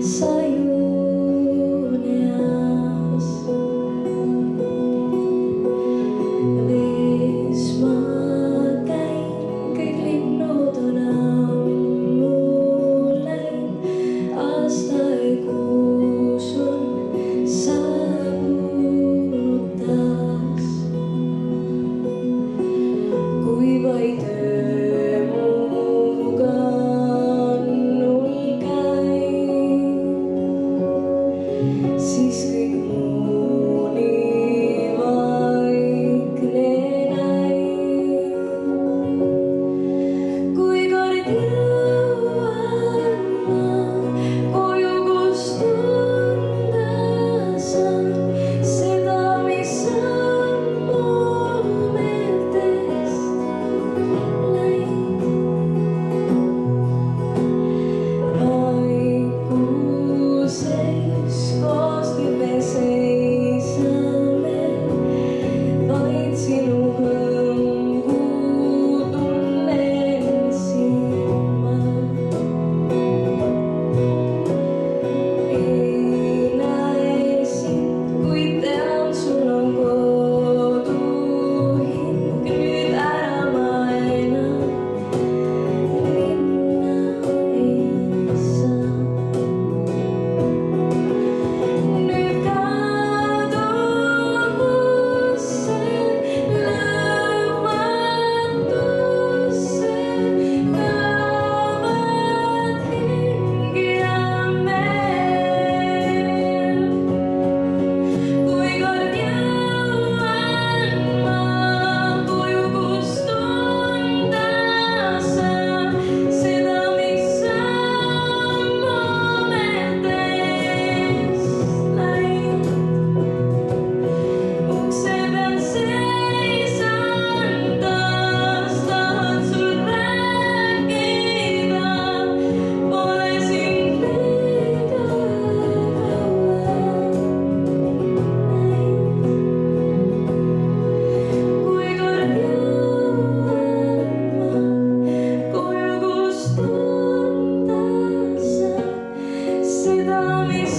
sajuneas. Vees ma käin, kõik linnud on ammu läinud, aastaikuus on saabunud taas. Kui vaid öömuga annul käib, siis kõik muu nii vaikne näib. Kui kord jõuan ma koju, kus tunda saan seda, mis ammu meeltest läinud. Vaikuses koos nüüd me seisame, vaid sinu hõngu tunnen siin ma. Ei näe sind, kuid tean, sul on koduhing. Nüüd ära ma enam minna ei saa. Nüüd kaduvusse, lõpmatusse kaovad hing ja meel. Kui kord jõuan ma koju, kus tunda saan seda, mis ammu meeltest läinud. Ukse peal seisan taas, tahan sul rääkida, pole sind liiga kaua näinud. Kui kord jõuan ma koju, kus tunda saan seda, mis